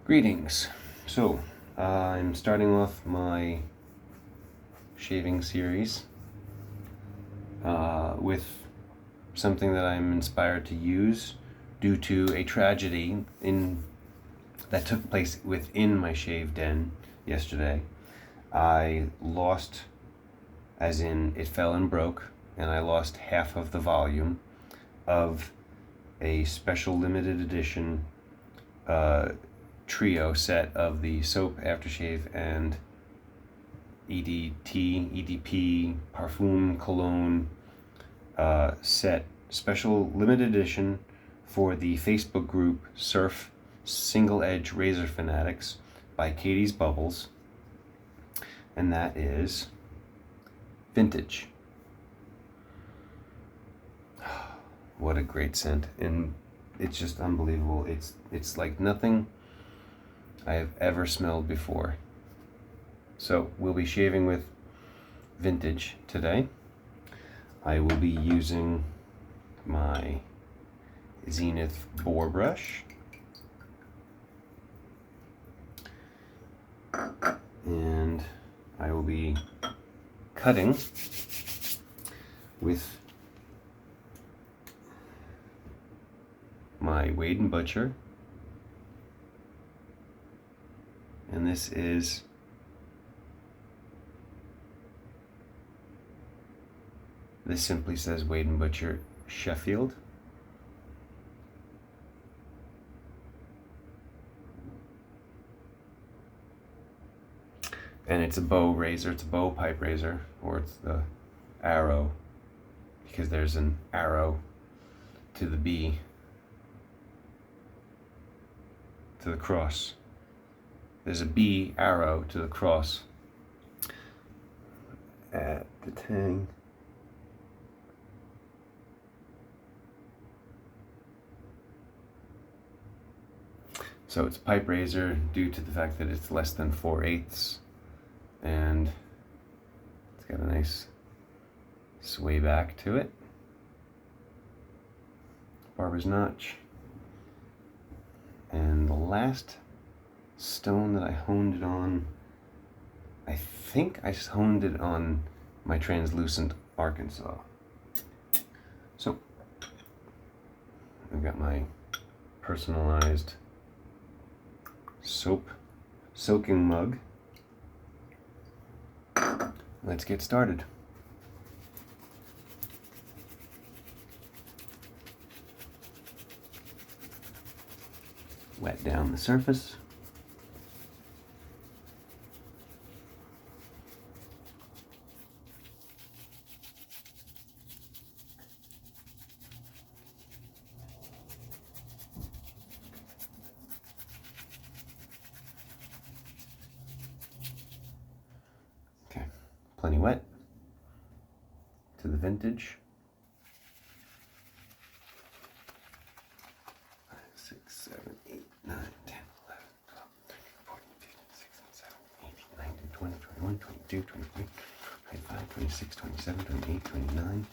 Greetings. So, I'm starting off my shaving series with something that I'm inspired to use due to a tragedy that took place within my shave den yesterday. I lost, as in it fell and broke, and I lost half of the volume of a special limited edition trio set of the soap, aftershave, and EDP, parfum, cologne set, special limited edition for the Facebook group Surf Single Edge Razor Fanatics by Katie's Bubbles, and that is vintage. What a great scent, and it's just unbelievable. It's like nothing I have ever smelled before. So we'll be shaving with vintage today. I will be using my Zenith boar brush, and I will be cutting with my Wade and Butcher, and this simply says Wade and Butcher Sheffield. And it's a bow razor, it's a bow pipe razor, or it's the arrow, because there's an arrow to the B, to the cross. There's a B arrow to the cross at the tang. So it's a pipe razor due to the fact that it's less than 4/8, and it's got a nice sway back to it. Barber's notch. And the last stone that I honed it on, I think I honed it on my translucent Arkansas. So I've got my personalized soap soaking mug. Let's get started. Wet down the surface. Okay, plenty wet to the vintage. 5, 6, 7, 8, 9, 10, 11, 12, 13, 14, 15, 16, 17, 18, 19, 20, 21, 22, 23, 25, 26, 27, 28, 29,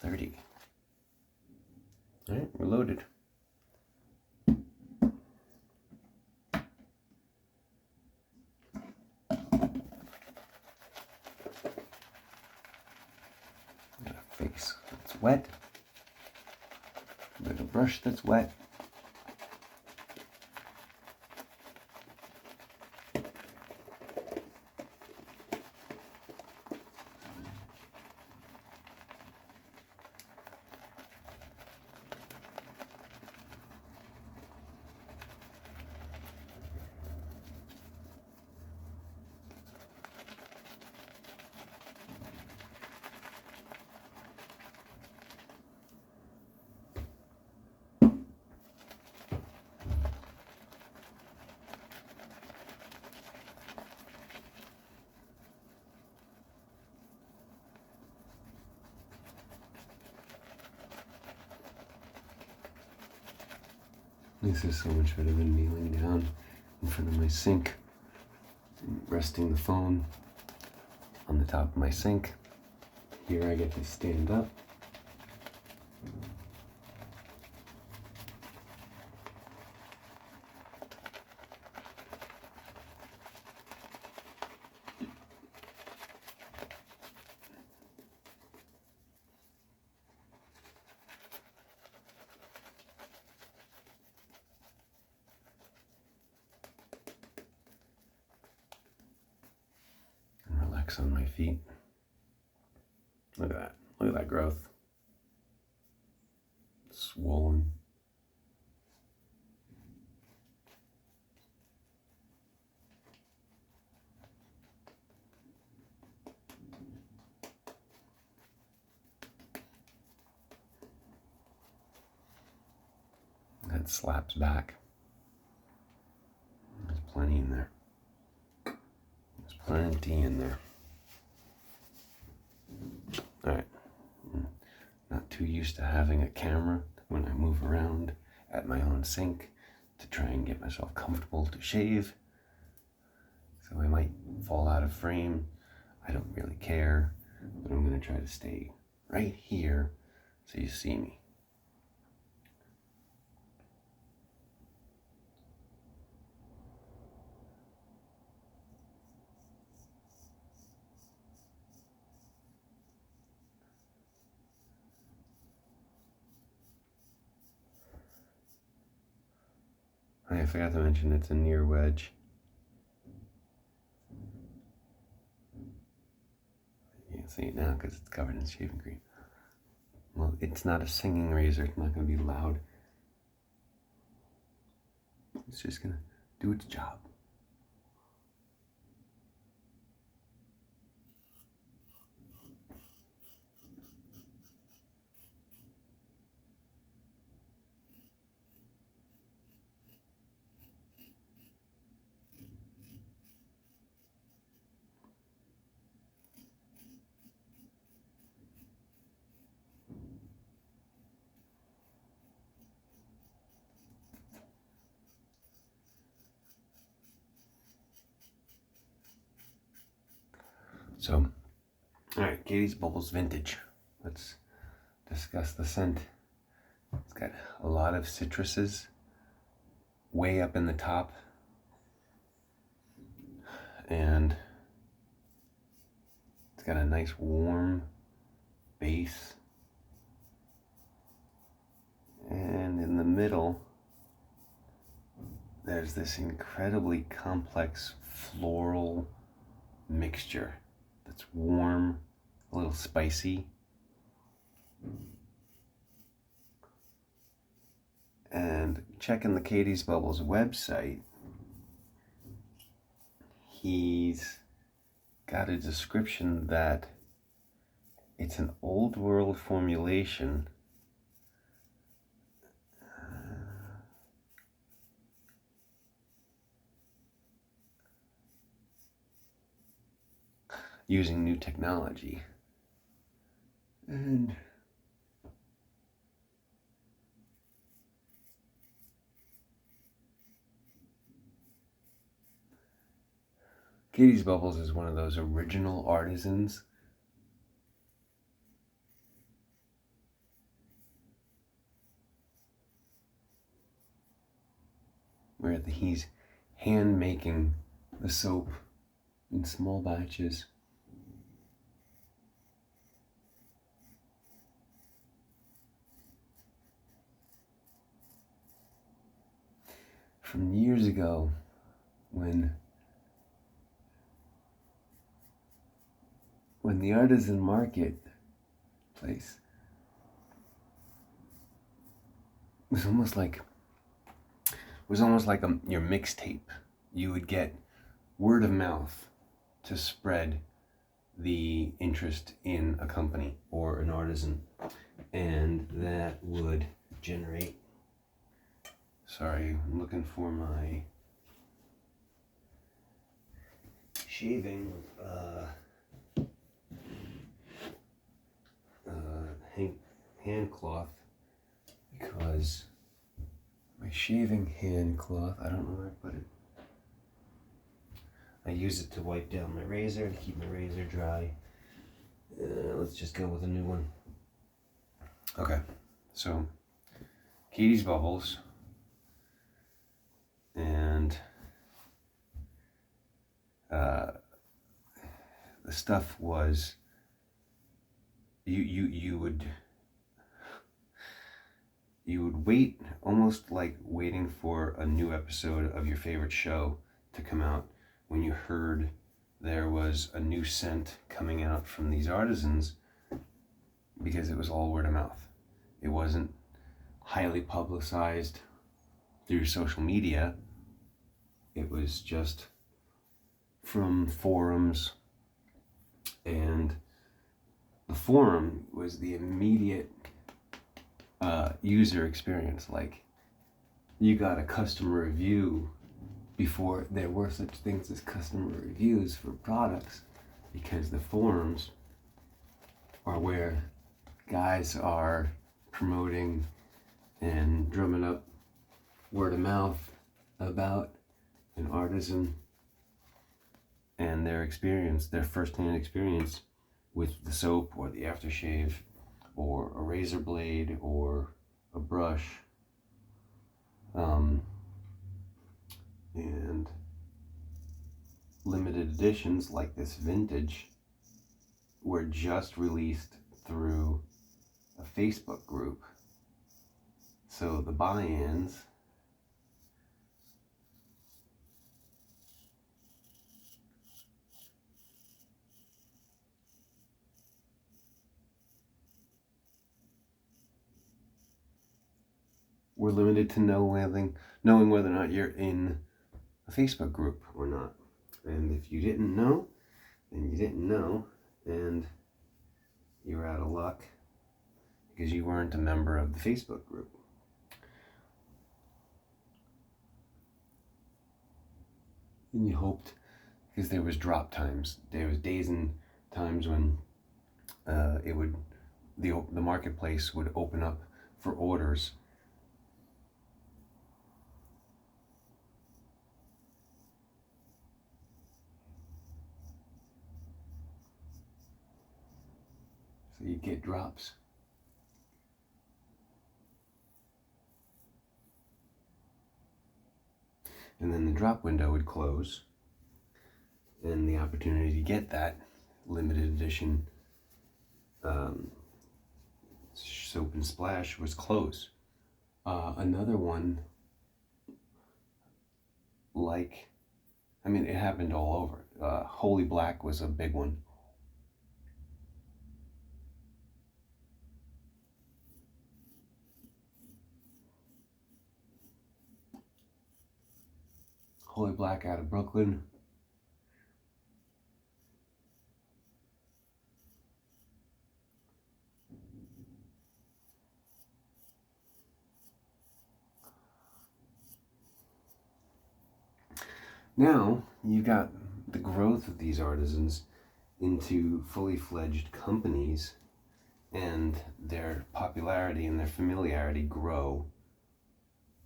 30. All right, we're loaded. Got a face that's wet. Got a brush that's wet. This is so much better than kneeling down in front of my sink, resting the phone on the top of my sink. Here I get to stand up. relax on my feet. Look at that. Look at that growth. Swollen. That slaps back. There's plenty in there. There's plenty in there. All right. Not too used to having a camera when I move around at my own sink to try and get myself comfortable to shave. So I might fall out of frame. I don't really care, but I'm going to try to stay right here so you see me. I forgot to mention it's a near wedge. You can't see it now because it's covered in shaving cream. Well, it's not a singing razor. It's not going to be loud. It's just going to do its job. So, all right, Katie's Bubbles Vintage. Let's discuss the scent. It's got a lot of citruses way up in the top, and it's got a nice warm base, and in the middle there's this incredibly complex floral mixture that's warm, a little spicy, and checking the Katie's Bubbles website, he's got a description that it's an old world formulation using new technology. And Katie's Bubbles is one of those original artisans where he's hand making the soap in small batches. From years ago, when the artisan market place was almost like your mixtape. You would get word of mouth to spread the interest in a company or an artisan, and that would generate. Sorry, I'm looking for my shaving hand cloth, because my shaving hand cloth, I don't know where I put it. I use it to wipe down my razor, to keep my razor dry. Let's just go with a new one. Okay, so Katie's Bubbles, and the stuff was you would wait, almost like waiting for a new episode of your favorite show to come out, when you heard there was a new scent coming out from these artisans because it was all word of mouth. It wasn't highly publicized through social media. It was just from forums, and the forum was the immediate user experience. Like, you got a customer review before there were such things as customer reviews for products, because the forums are where guys are promoting and drumming up word of mouth about an artisan and their experience, their first-hand experience with the soap or the aftershave or a razor blade or a brush. And limited editions like this vintage were just released through a Facebook group. So the buy-ins were limited to knowing whether or not you're in a Facebook group or not. And if you didn't know, then you didn't know, and you're out of luck because you weren't a member of the Facebook group. And you hoped, because there was drop times. There was days and times when the marketplace would open up for orders. So you'd get drops. And then the drop window would close, and the opportunity to get that limited edition soap and splash was closed. Another one, it happened all over. Holy Black was a big one. Holy Black out of Brooklyn. Now you've got the growth of these artisans into fully fledged companies, and their popularity and their familiarity grow,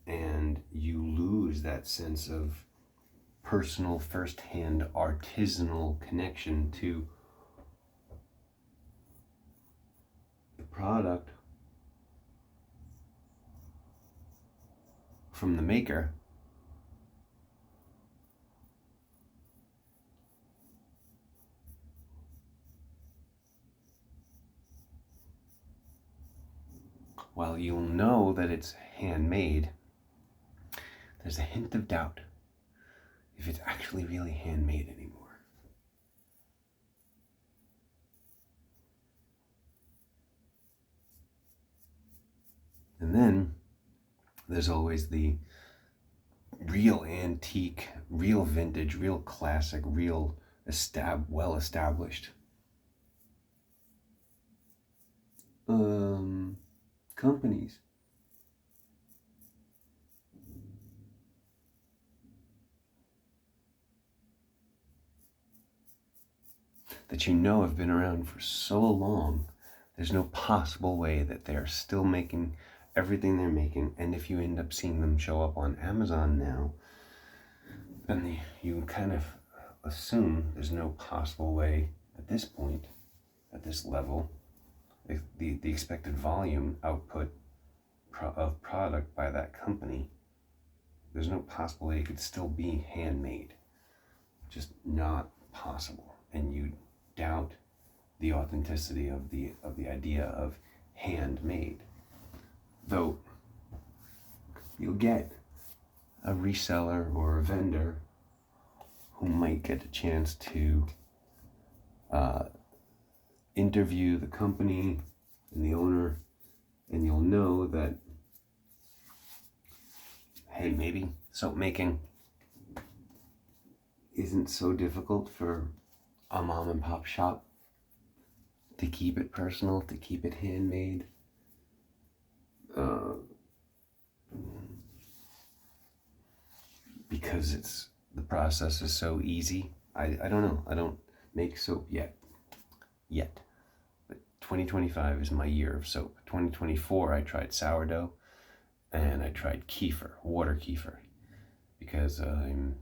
and you lose that sense of personal, first-hand, artisanal connection to the product from the maker. While you'll know that it's handmade, there's a hint of doubt if it's actually really handmade anymore. And then there's always the real antique, real vintage, real classic, real well-established companies. That you know have been around for so long, there's no possible way that they're still making everything they're making. And if you end up seeing them show up on Amazon now, then you kind of assume there's no possible way at this point, at this level, the expected volume output of product by that company, there's no possible way it could still be handmade. Just not possible. And you doubt the authenticity of the idea of handmade. Though you'll get a reseller or a vendor who might get a chance to interview the company and the owner, and you'll know that, hey, maybe soap making isn't so difficult for a mom and pop shop to keep it personal, to keep it handmade. Because the process is so easy. I don't know. I don't make soap yet. But 2025 is my year of soap. 2024 I tried sourdough and I tried kefir, water kefir, because I'm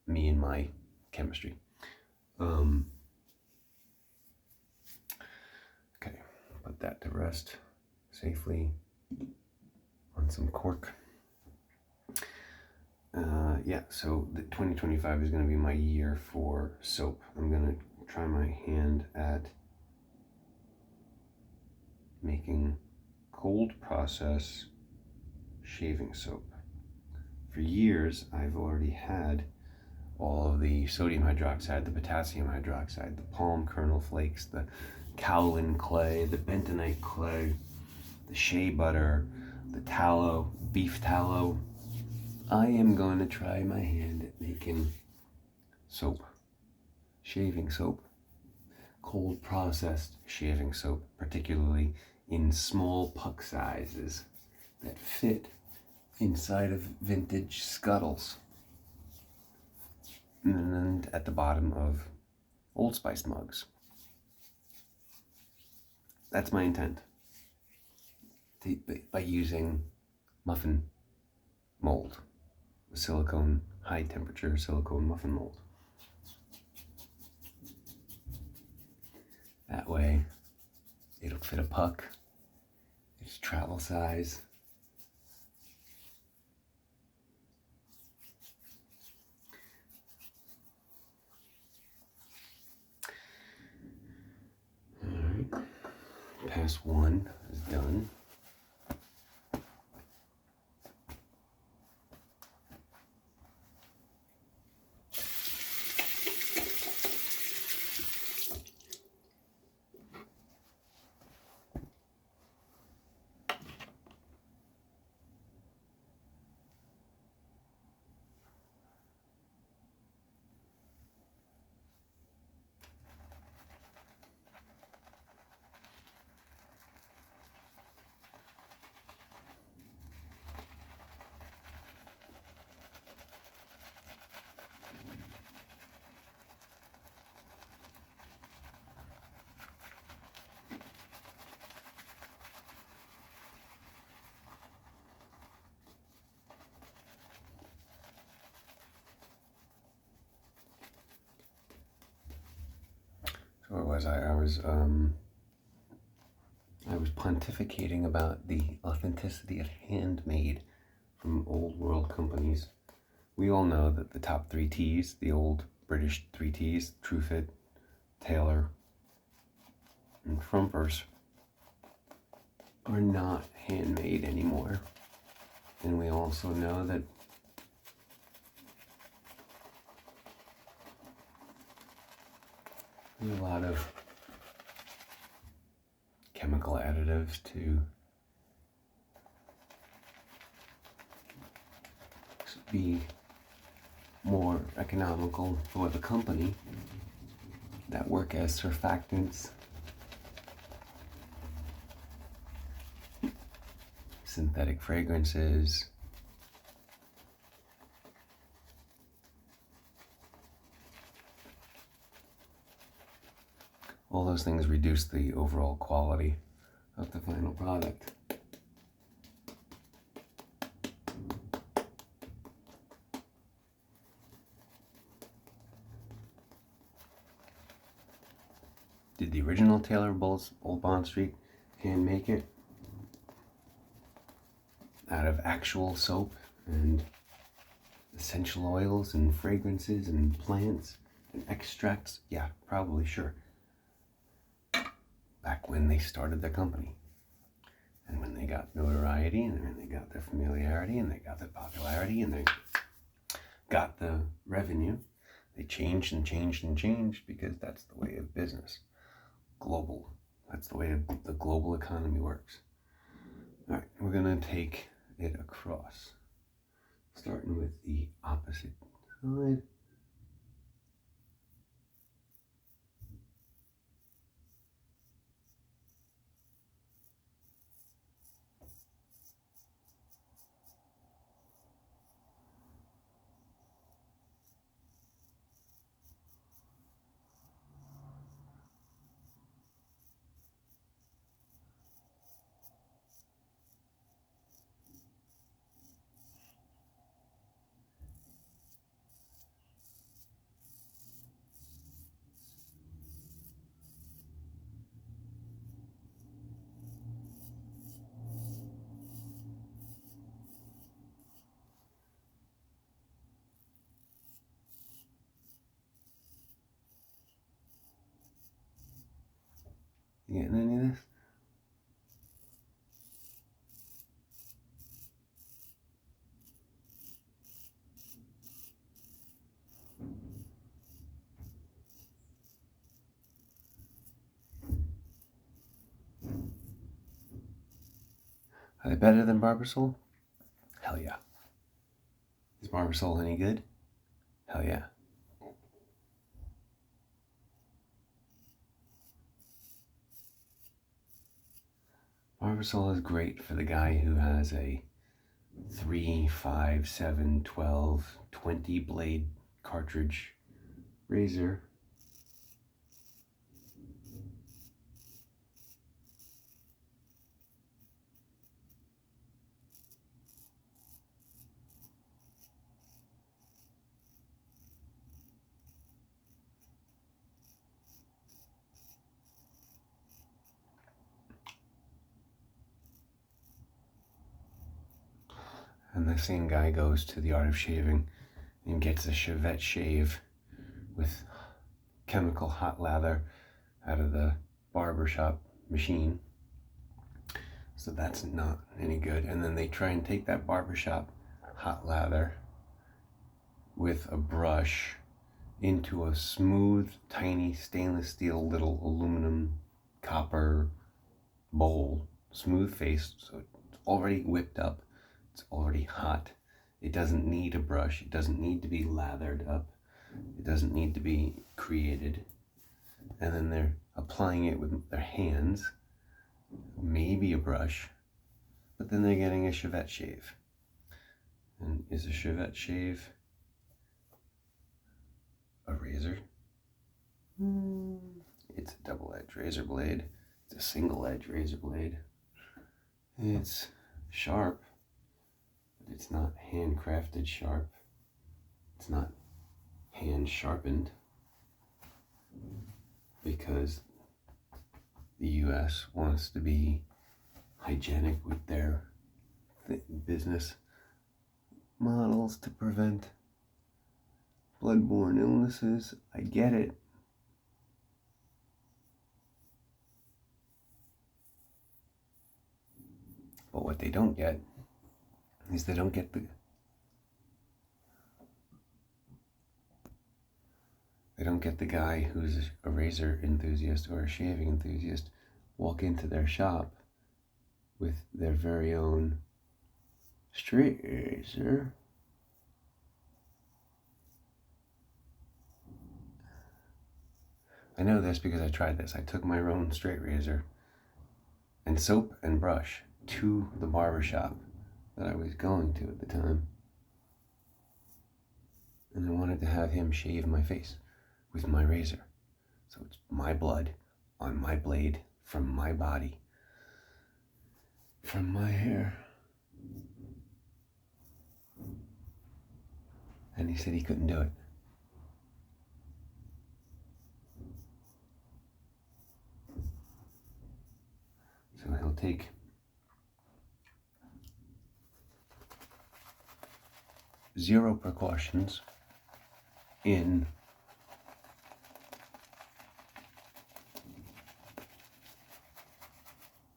me and my chemistry. Okay, put that to rest safely on some cork. Yeah, so the 2025 is going to be my year for soap. I'm going to try my hand at making cold process shaving soap. For years, I've already had all of the sodium hydroxide, the potassium hydroxide, the palm kernel flakes, the kaolin clay, the bentonite clay, the shea butter, the tallow, beef tallow. I am going to try my hand at making soap, shaving soap, cold processed shaving soap, particularly in small puck sizes that fit inside of vintage scuttles and at the bottom of Old Spice mugs. That's my intent, by using muffin mold, silicone, high temperature silicone muffin mold. That way it'll fit a puck, it's travel size. Alright, pass one is done. So where was I? I was pontificating about the authenticity of handmade from old world companies. We all know that the top 3 T's, the old British 3 T's, Truefit, Taylor, and Frumpers, are not handmade anymore. And we also know that there's a lot of chemical additives to be more economical for the company, that work as surfactants, synthetic fragrances, all those things reduce the overall quality of the final product. Did the original Taylor Old Bond Street hand make it out of actual soap and essential oils and fragrances and plants and extracts? Yeah, probably, sure. Back when they started their company, and when they got notoriety, and when they got their familiarity, and they got their popularity, and they got the revenue, They changed and changed and changed because that's the way of business. Global. That's the way the global economy works. All right, we're going to take it across, starting with the opposite side. You getting any of this? Are they better than Barbasol? Hell yeah. Is Barbasol any good? Hell yeah. Barbasol is great for the guy who has a 3, 5, 7, 12, 20 blade cartridge razor. And the same guy goes to the Art of Shaving and gets a Chevette shave with chemical hot lather out of the barbershop machine. So that's not any good. And then they try and take that barbershop hot lather with a brush into a smooth, tiny stainless steel little aluminum copper bowl, smooth faced, so it's already whipped up. It's already hot. It doesn't need a brush. It doesn't need to be lathered up. It doesn't need to be created. And then they're applying it with their hands, maybe a brush, but then they're getting a Chevette shave. And is a Chevette shave a razor? It's a double-edged razor blade. It's a single-edged razor blade. It's sharp, but it's not handcrafted sharp. It's not hand sharpened because the US wants to be hygienic with their business models to prevent bloodborne illnesses. I get it. But what they don't get is they don't get the guy who's a razor enthusiast or a shaving enthusiast walk into their shop with their very own straight razor. I know this because I tried this. I took my own straight razor and soap and brush to the barber shop that I was going to at the time. And I wanted to have him shave my face with my razor. So it's my blood on my blade from my body, from my hair. And he said he couldn't do it. So he'll take zero precautions in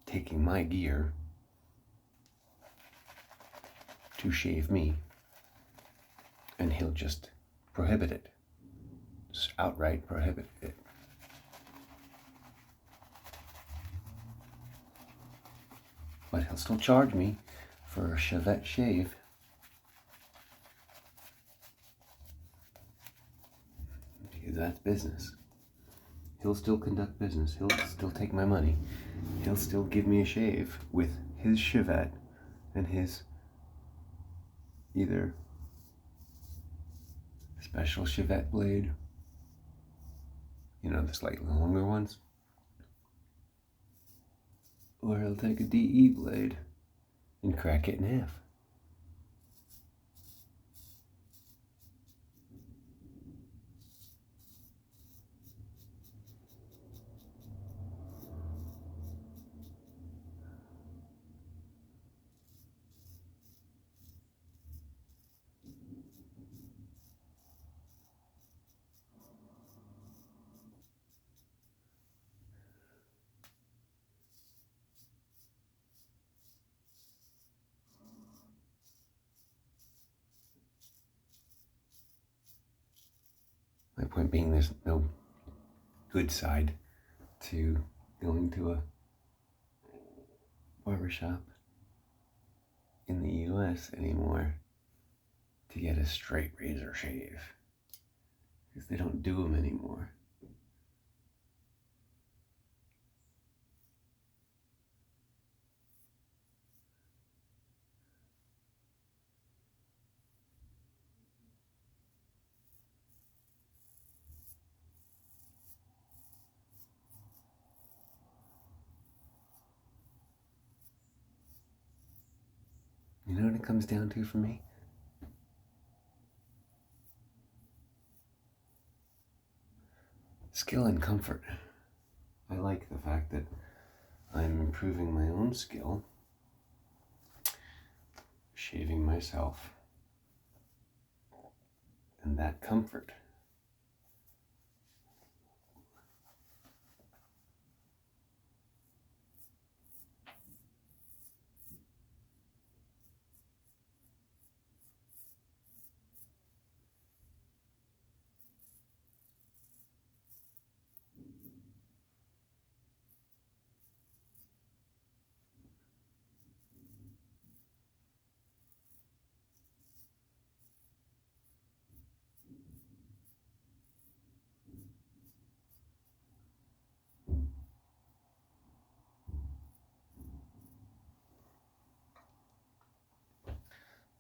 taking my gear to shave me, and he'll just prohibit it just outright prohibit it. But he'll still charge me for a Chevette shave. Because that's business. He'll still conduct business. He'll still take my money. He'll still give me a shave with his Chevette and his either special Chevette blade, the slightly longer ones, or he'll take a DE blade and crack it in half. My point being, there's no good side to going to a barbershop in the US anymore to get a straight razor shave, because they don't do them anymore. You know what it comes down to for me? Skill and comfort. I like the fact that I'm improving my own skill, shaving myself, and that comfort.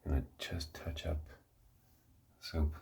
I'm gonna just touch up soap